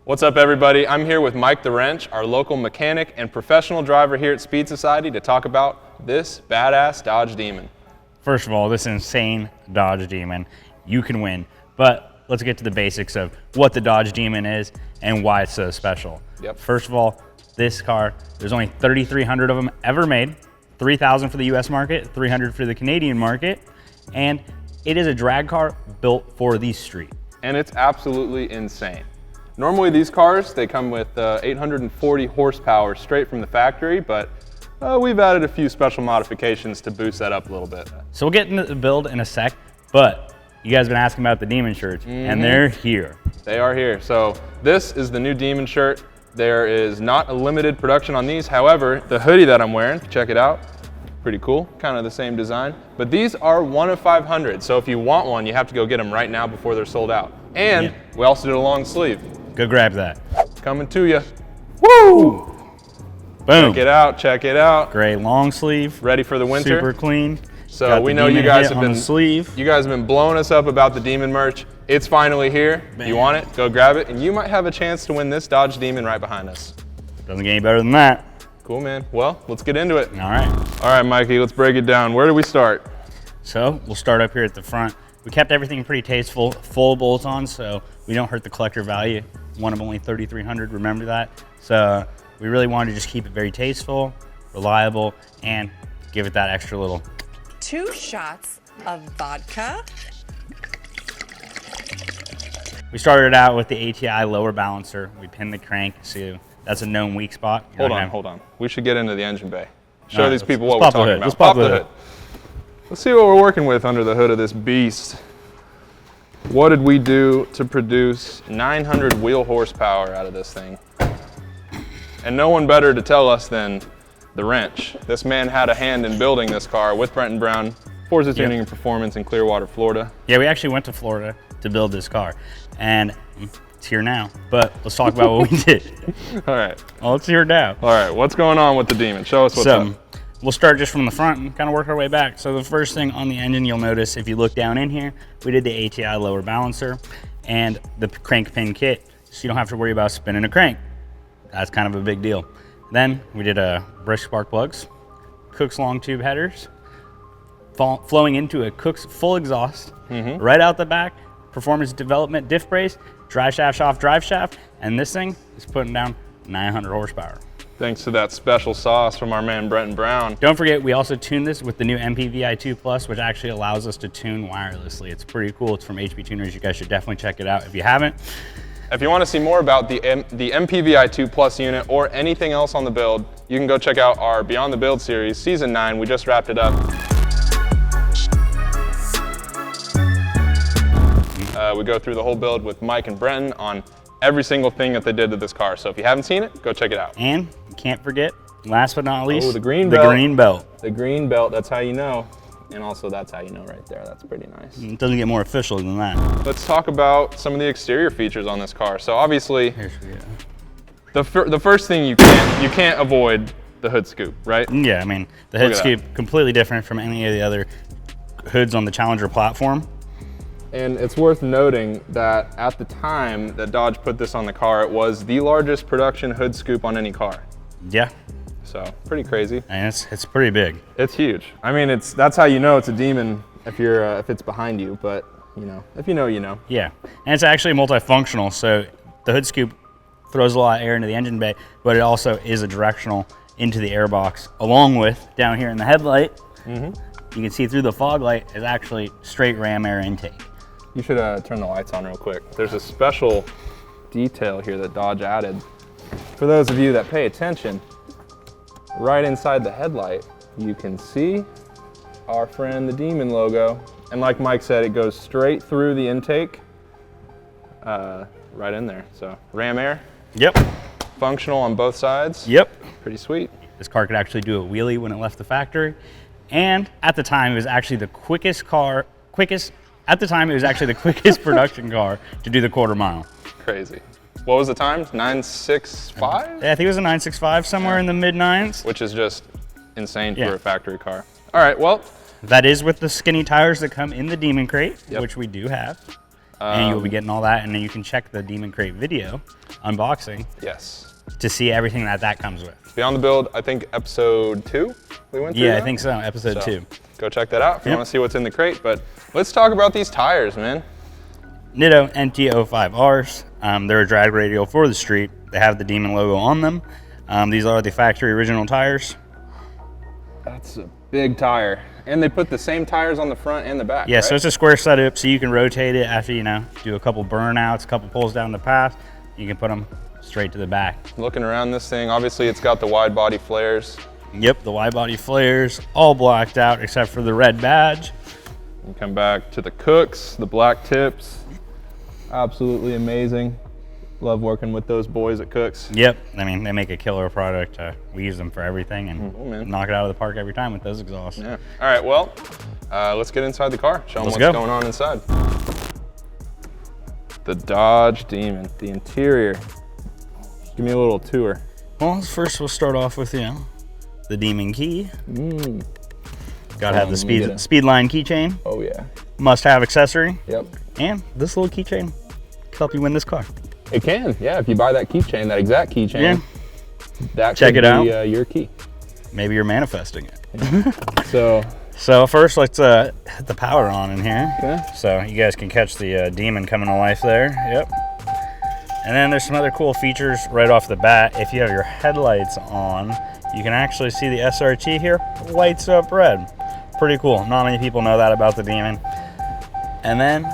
What's up, everybody? I'm here with Mike the Wrench, our local mechanic and professional driver here at Speed Society, to talk about this badass Dodge Demon. First of all, this insane Dodge Demon, you can win. But let's get to the basics of what the Dodge Demon is and why it's so special. Yep. First of all, this car, there's only 3,300 of them ever made, 3,000 for the US market, 300 for the Canadian market, and it is a drag car built for the street. And it's absolutely insane. Normally these cars, they come with 840 horsepower straight from the factory, but we've added a few special modifications to boost that up a little bit. So we'll get into the build in a sec, but you guys have been asking about the Demon shirts, and they're here. They are here. So this is the new Demon shirt. There is not a limited production on these. However, the hoodie that I'm wearing, check it out. Pretty cool, kind of the same design. But these are 1 of 500. So if you want one, you have to go get them right now before they're sold out. And we also did a long sleeve. Go grab that. Coming to you. Woo! Boom. Check it out, check it out. Gray long sleeve. Ready for the winter. Super clean. So we know you guys have been blowing us up about the Demon merch. It's finally here. If you want it, go grab it, and you might have a chance to win this Dodge Demon right behind us. Doesn't get any better than that. Cool, man. Well, let's get into it. All right. All right, Mikey, let's break it down. Where do we start? So we'll start up here at the front. We kept everything pretty tasteful, full bolt-ons, so we don't hurt the collector value. One of only 3,300, remember that? So we really wanted to just keep it very tasteful, reliable, and give it that extra little. 2 shots of vodka. We started out with the ATI lower balancer. We pinned the crank, so that's a known weak spot. Hold on. We should get into the engine bay. Show these people what let's we're talking about. Let's pop the hood. Let's see what we're working with under the hood of this beast. What did we do to produce 900 wheel horsepower out of this thing? And no one better to tell us than the Wrench. This man had a hand in building this car with Brenton Brown, Forza Tuning and Performance in Clearwater, Florida. Yeah, we actually went to Florida to build this car, and it's here now. But let's talk about what we did. All right. Well, it's here now. All right, what's going on with the Demon? Show us what's up. We'll start just from the front and kind of work our way back. So the first thing on the engine you'll notice, if you look down in here, we did the ATI lower balancer and the crank pin kit, so you don't have to worry about spinning a crank. That's kind of a big deal. Then we did a brisk spark plugs, Cook's long tube headers, flowing into a Cook's full exhaust, right out the back, performance development diff brace, drive shaft off drive shaft, and this thing is putting down 900 horsepower. Thanks to that special sauce from our man Brenton Brown. Don't forget, we also tuned this with the new MPVI 2 Plus, which actually allows us to tune wirelessly. It's pretty cool. It's from HP Tuners. You guys should definitely check it out if you haven't. If you want to see more about the MPVI 2 Plus unit or anything else on the build, you can go check out our Beyond the Build series, Season 9. We just wrapped it up. We go through the whole build with Mike and Brenton on every single thing that they did to this car. So if you haven't seen it, go check it out. And you can't forget, last but not least, the green belt. The green belt. The green belt, that's how you know. And also that's how you know right there. That's pretty nice. It doesn't get more official than that. Let's talk about some of the exterior features on this car. So obviously, the first thing you can't avoid the hood scoop, right? Yeah, I mean, the hood scoop, completely different from any of the other hoods on the Challenger platform. And it's worth noting that at the time that Dodge put this on the car, it was the largest production hood scoop on any car. Yeah. So pretty crazy. And it's pretty big. It's huge. I mean, that's how you know it's a Demon if it's behind you. But you know, if you know, you know. Yeah, and it's actually multifunctional. So the hood scoop throws a lot of air into the engine bay, but it also is a directional into the airbox, along with down here in the headlight. You can see through the fog light is actually straight ram air intake. You should turn the lights on real quick. There's a special detail here that Dodge added. For those of you that pay attention, right inside the headlight, you can see our friend the Demon logo. And like Mike said, it goes straight through the intake, right in there. So ram air. Yep. Functional on both sides. Yep. Pretty sweet. This car could actually do a wheelie when it left the factory. And at the time, it was actually the quickest production car to do the quarter mile. Crazy. What was the time? 965? Yeah, I think it was a 965, somewhere in the mid-nines. Which is just insane for a factory car. All right, well. That is with the skinny tires that come in the Demon crate, which we do have. And you'll be getting all that, and then you can check the Demon Crate video unboxing. Yes. To see everything that comes with. Beyond the Build, I think episode 2 we went through. Yeah, that? I think so, episode 2. Go check that out if you want to see what's in the crate. But let's talk about these tires, man. Nitto NT05Rs. They're a drag radial for the street. They have the Demon logo on them. These are the factory original tires. That's a big tire. And they put the same tires on the front and the back, Yeah, right? so it's a square setup, so you can rotate it after, you know, do a couple burnouts, a couple pulls down the path. You can put them straight to the back. Looking around this thing, obviously it's got the wide body flares. Yep, the wide body flares, all blacked out except for the red badge. And come back to the Cooks, the black tips. Absolutely amazing. Love working with those boys at Cooks. Yep, I mean, they make a killer product. We use them for everything and knock it out of the park every time with those exhausts. Yeah. All right, well, let's get inside the car. Show them what's going on inside. The Dodge Demon, the interior. Give me a little tour. Well, first we'll start off with, you know, the Demon key. Gotta have the Speedline keychain. Oh yeah. Must have accessory. Yep. And this little keychain can help you win this car. It can, yeah. If you buy that keychain, that exact keychain, Yeah. that Check could it out. be your key. Maybe you're manifesting it. So first, let's hit the power on in here. Okay. So you guys can catch the Demon coming to life there. Yep. And then there's some other cool features right off the bat. If you have your headlights on, you can actually see the SRT here lights up red. Pretty cool. Not many people know that about the Demon. And then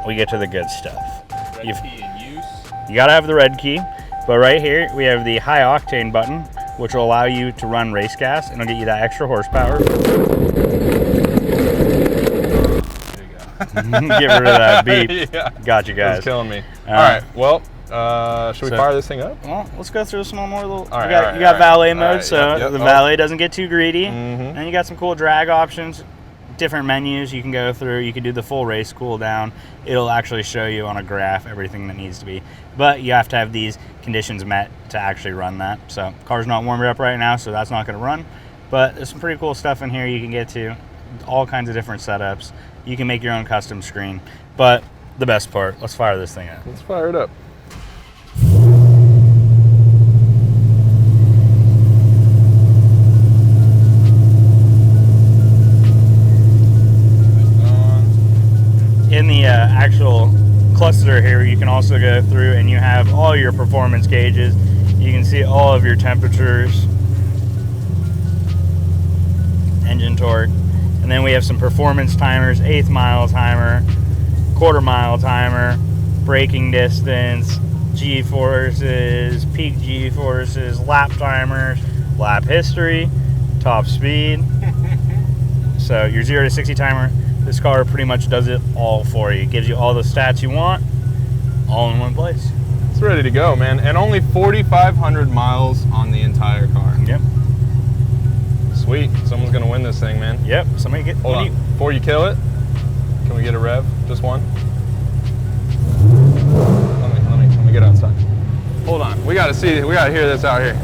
we get to the good stuff. red key in use. You gotta have the red key, but right here we have the high octane button, which will allow you to run race gas and it'll get you that extra horsepower. Get rid of that beep. Yeah. Got you guys. That's killing me. All right, well, should we fire this thing up? Well, let's go through some more little. All right, you got valet mode, right, so yep, the valet doesn't get too greedy. And then you got some cool drag options, different menus you can go through. You can do the full race cool down. It'll actually show you on a graph everything that needs to be. But you have to have these conditions met to actually run that. So car's not warmed up right now, so that's not going to run. But there's some pretty cool stuff in here you can get to. All kinds of different setups. You can make your own custom screen. But the best part, let's fire this thing up. Let's fire it up. In the actual cluster here, you can also go through and you have all your performance gauges. You can see all of your temperatures, engine torque, and then we have some performance timers, 1/8 mile timer, 1/4 mile timer, braking distance, G-forces, peak G-forces, lap timers, lap history, top speed. So your 0 to 60 timer, this car pretty much does it all for you. It gives you all the stats you want, all in one place. It's ready to go, man. And only 4,500 miles on the entire car. Yep. Sweet. Someone's gonna win this thing, man. Yep. Somebody get. Hold on. Before you kill it, can we get a rev? Just one. Let me get outside. Hold on. We gotta see. We gotta hear this out here.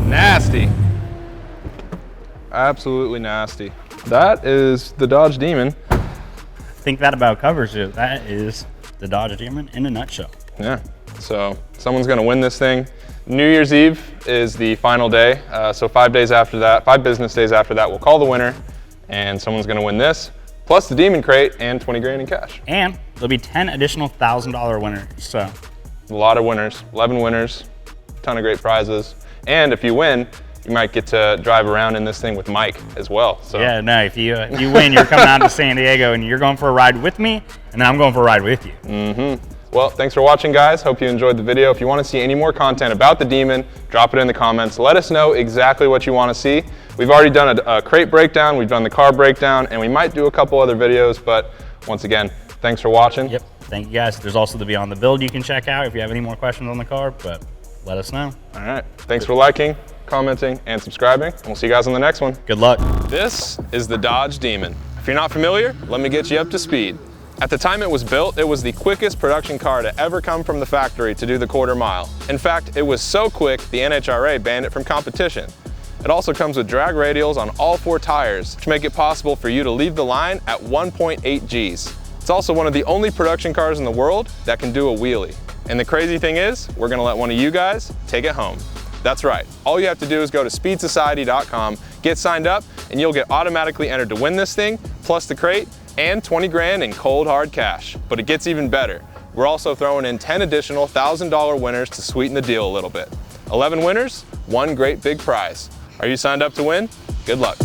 Nasty. Absolutely nasty. That is the Dodge Demon. I think that about covers it. That is the Dodge Demon in a nutshell. Yeah, so someone's gonna win this thing. New Year's Eve is the final day. So 5 days after that, 5 business days after that, we'll call the winner and someone's gonna win this, plus the Demon Crate and 20 grand in cash. And there'll be 10 additional $1,000 winners, so. A lot of winners, 11 winners, ton of great prizes. And if you win, you might get to drive around in this thing with Mike as well. So. Yeah, no, if you win, you're coming out to San Diego and you're going for a ride with me, and then I'm going for a ride with you. Well, thanks for watching, guys. Hope you enjoyed the video. If you want to see any more content about the Demon, drop it in the comments. Let us know exactly what you want to see. We've already done a crate breakdown, we've done the car breakdown, and we might do a couple other videos, but once again, thanks for watching. Yep, thank you guys. There's also the Beyond the Build you can check out if you have any more questions on the car, but let us know. All right, thanks for liking, commenting, and subscribing, and we'll see you guys on the next one. Good luck. This is the Dodge Demon. If you're not familiar, let me get you up to speed. At the time it was built, it was the quickest production car to ever come from the factory to do the quarter mile. In fact, it was so quick, the NHRA banned it from competition. It also comes with drag radials on all 4 tires, which make it possible for you to leave the line at 1.8 Gs. It's also one of the only production cars in the world that can do a wheelie. And the crazy thing is, we're gonna let one of you guys take it home. That's right, all you have to do is go to speedsociety.com, get signed up, and you'll get automatically entered to win this thing, plus the crate, and 20 grand in cold hard cash. But it gets even better. We're also throwing in 10 additional $1,000 winners to sweeten the deal a little bit. 11 winners, 1 great big prize. Are you signed up to win? Good luck.